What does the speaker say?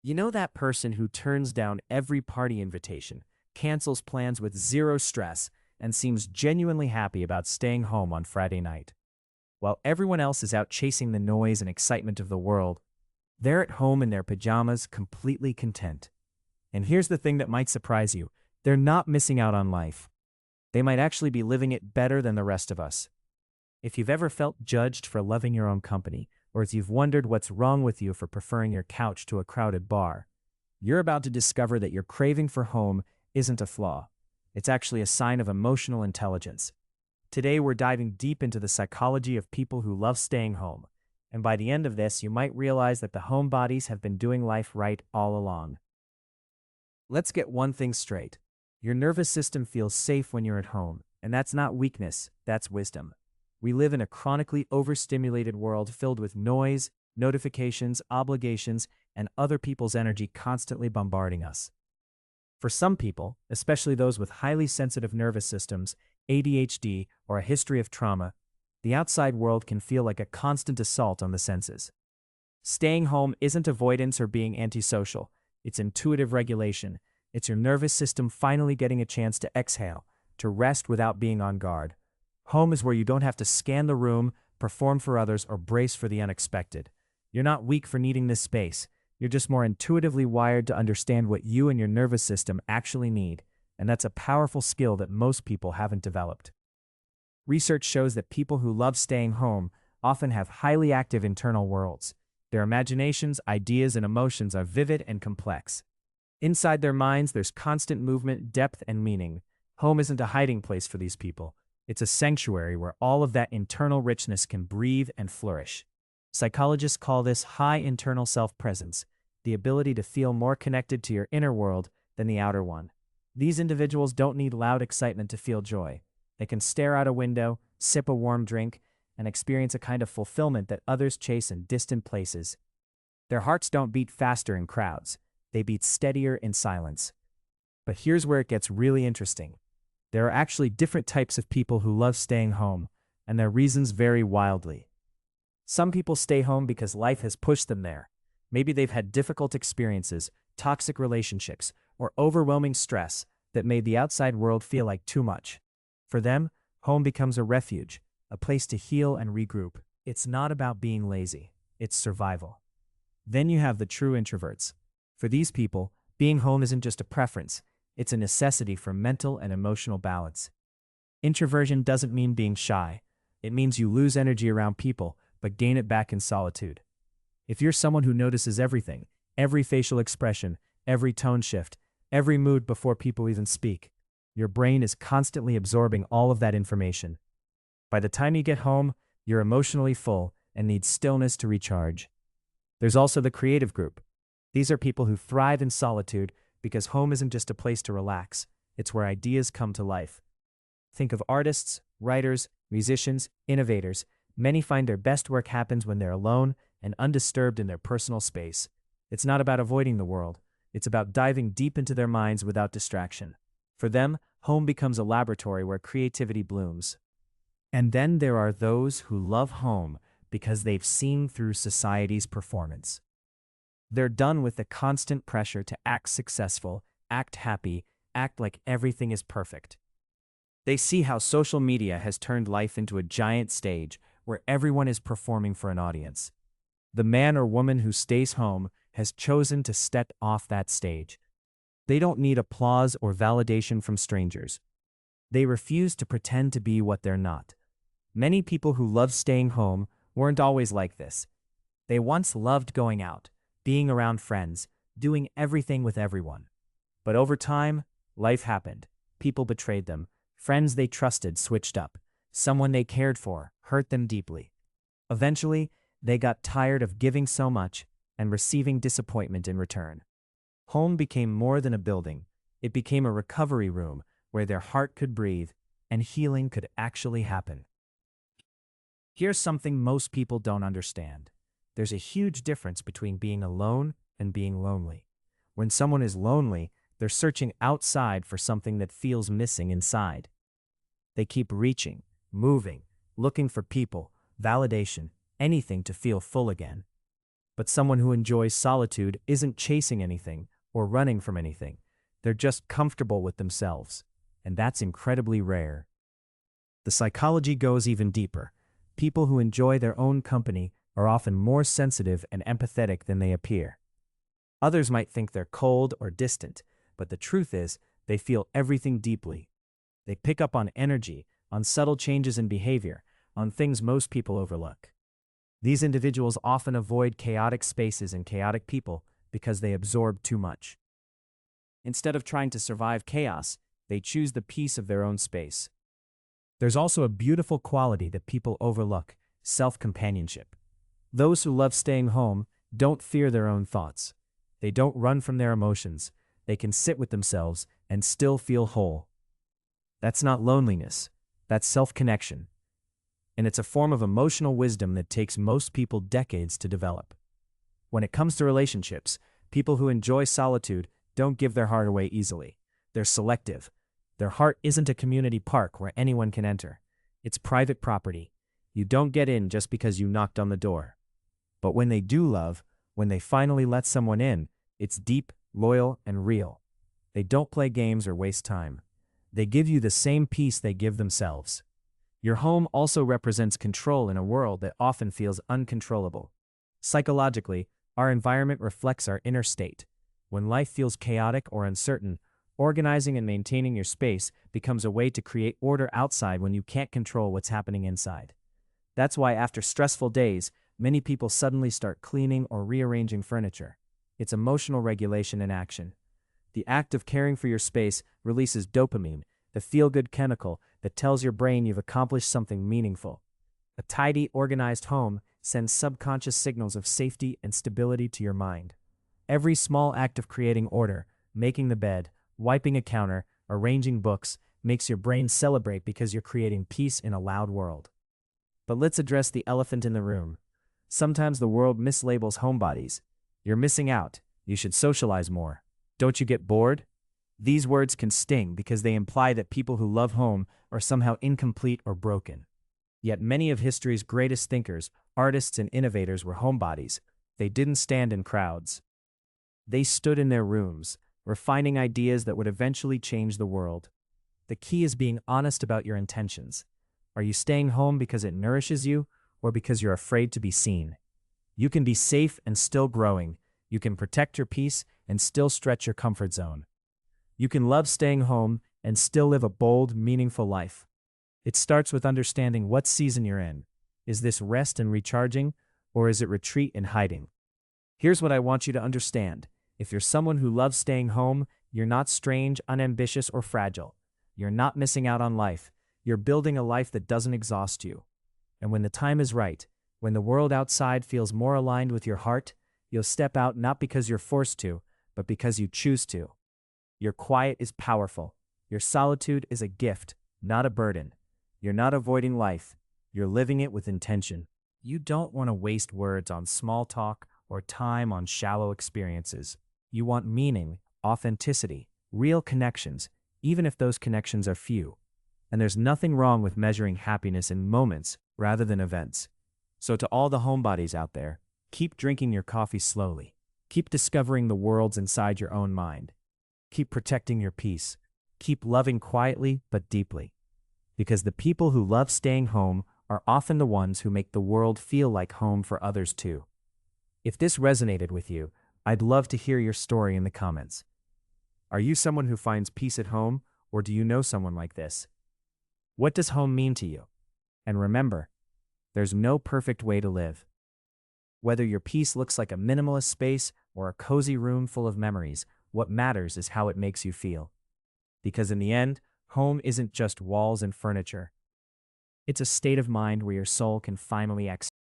You know that person who turns down every party invitation, cancels plans with zero stress, and seems genuinely happy about staying home on Friday night. While everyone else is out chasing the noise and excitement of the world, they're at home in their pajamas, completely content. And here's the thing that might surprise you. They're not missing out on life. They might actually be living it better than the rest of us. If you've ever felt judged for loving your own company, or if you've wondered what's wrong with you for preferring your couch to a crowded bar, you're about to discover that your craving for home isn't a flaw. It's actually a sign of emotional intelligence. Today, we're diving deep into the psychology of people who love staying home. And by the end of this, you might realize that the homebodies have been doing life right all along. Let's get one thing straight. Your nervous system feels safe when you're at home, and that's not weakness, that's wisdom. We live in a chronically overstimulated world filled with noise, notifications, obligations, and other people's energy constantly bombarding us. For some people, especially those with highly sensitive nervous systems, ADHD, or a history of trauma, the outside world can feel like a constant assault on the senses. Staying home isn't avoidance or being antisocial. It's intuitive regulation. It's your nervous system finally getting a chance to exhale, to rest without being on guard. Home is where you don't have to scan the room, perform for others, or brace for the unexpected. You're not weak for needing this space. You're just more intuitively wired to understand what you and your nervous system actually need, and that's a powerful skill that most people haven't developed. Research shows that people who love staying home often have highly active internal worlds. Their imaginations, ideas, and emotions are vivid and complex. Inside their minds, there's constant movement, depth, and meaning. Home isn't a hiding place for these people. It's a sanctuary where all of that internal richness can breathe and flourish. Psychologists call this high internal self-presence, the ability to feel more connected to your inner world than the outer one. These individuals don't need loud excitement to feel joy. They can stare out a window, sip a warm drink, and experience a kind of fulfillment that others chase in distant places. Their hearts don't beat faster in crowds. They beat steadier in silence. But here's where it gets really interesting. There are actually different types of people who love staying home, and their reasons vary wildly. Some people stay home because life has pushed them there. Maybe they've had difficult experiences, toxic relationships, or overwhelming stress that made the outside world feel like too much. For them, home becomes a refuge, a place to heal and regroup. It's not about being lazy, it's survival. Then you have the true introverts. For these people, being home isn't just a preference, it's a necessity for mental and emotional balance. Introversion doesn't mean being shy. It means you lose energy around people, but gain it back in solitude. If you're someone who notices everything, every facial expression, every tone shift, every mood before people even speak, your brain is constantly absorbing all of that information. By the time you get home, you're emotionally full and need stillness to recharge. There's also the creative group. These are people who thrive in solitude because home isn't just a place to relax, it's where ideas come to life. Think of artists, writers, musicians, innovators. Many find their best work happens when they're alone and undisturbed in their personal space. It's not about avoiding the world, it's about diving deep into their minds without distraction. For them, home becomes a laboratory where creativity blooms. And then there are those who love home because they've seen through society's performance. They're done with the constant pressure to act successful, act happy, act like everything is perfect. They see how social media has turned life into a giant stage where everyone is performing for an audience. The man or woman who stays home has chosen to step off that stage. They don't need applause or validation from strangers. They refuse to pretend to be what they're not. Many people who love staying home weren't always like this. They once loved going out, being around friends, doing everything with everyone. But over time, life happened. People betrayed them. Friends they trusted switched up. Someone they cared for hurt them deeply. Eventually, they got tired of giving so much and receiving disappointment in return. Home became more than a building. It became a recovery room where their heart could breathe and healing could actually happen. Here's something most people don't understand. There's a huge difference between being alone and being lonely. When someone is lonely, they're searching outside for something that feels missing inside. They keep reaching, moving, looking for people, validation, anything to feel full again. But someone who enjoys solitude isn't chasing anything or running from anything. They're just comfortable with themselves, and that's incredibly rare. The psychology goes even deeper. People who enjoy their own company are often more sensitive and empathetic than they appear. Others might think they're cold or distant, but the truth is, they feel everything deeply. They pick up on energy, on subtle changes in behavior, on things most people overlook. These individuals often avoid chaotic spaces and chaotic people because they absorb too much. Instead of trying to survive chaos, they choose the peace of their own space. There's also a beautiful quality that people overlook: self-companionship. Those who love staying home don't fear their own thoughts. They don't run from their emotions. They can sit with themselves and still feel whole. That's not loneliness. That's self-connection. And it's a form of emotional wisdom that takes most people decades to develop. When it comes to relationships, people who enjoy solitude don't give their heart away easily. They're selective. Their heart isn't a community park where anyone can enter. It's private property. You don't get in just because you knocked on the door. But when they do love, when they finally let someone in, it's deep, loyal, and real. They don't play games or waste time. They give you the same peace they give themselves. Your home also represents control in a world that often feels uncontrollable. Psychologically, our environment reflects our inner state. When life feels chaotic or uncertain, organizing and maintaining your space becomes a way to create order outside when you can't control what's happening inside. That's why after stressful days, many people suddenly start cleaning or rearranging furniture. It's emotional regulation in action. The act of caring for your space releases dopamine, the feel-good chemical that tells your brain you've accomplished something meaningful. A tidy, organized home sends subconscious signals of safety and stability to your mind. Every small act of creating order, making the bed, wiping a counter, arranging books, makes your brain celebrate because you're creating peace in a loud world. But let's address the elephant in the room. Sometimes the world mislabels homebodies. You're missing out. You should socialize more. Don't you get bored? These words can sting because they imply that people who love home are somehow incomplete or broken. Yet many of history's greatest thinkers, artists, and innovators were homebodies. They didn't stand in crowds. They stood in their rooms, refining ideas that would eventually change the world. The key is being honest about your intentions. Are you staying home because it nourishes you, or because you're afraid to be seen? You can be safe and still growing. You can protect your peace and still stretch your comfort zone. You can love staying home and still live a bold, meaningful life. It starts with understanding what season you're in. Is this rest and recharging, or is it retreat and hiding? Here's what I want you to understand. If you're someone who loves staying home, you're not strange, unambitious, or fragile. You're not missing out on life. You're building a life that doesn't exhaust you. And when the time is right, when the world outside feels more aligned with your heart, you'll step out not because you're forced to, but because you choose to. Your quiet is powerful. Your solitude is a gift, not a burden. You're not avoiding life. You're living it with intention. You don't want to waste words on small talk or time on shallow experiences. You want meaning, authenticity, real connections, even if those connections are few. And there's nothing wrong with measuring happiness in moments rather than events. So to all the homebodies out there, keep drinking your coffee slowly. Keep discovering the worlds inside your own mind. Keep protecting your peace. Keep loving quietly but deeply. Because the people who love staying home are often the ones who make the world feel like home for others too. If this resonated with you, I'd love to hear your story in the comments. Are you someone who finds peace at home, or do you know someone like this? What does home mean to you? And remember, there's no perfect way to live. Whether your peace looks like a minimalist space or a cozy room full of memories, what matters is how it makes you feel. Because in the end, home isn't just walls and furniture. It's a state of mind where your soul can finally exhale.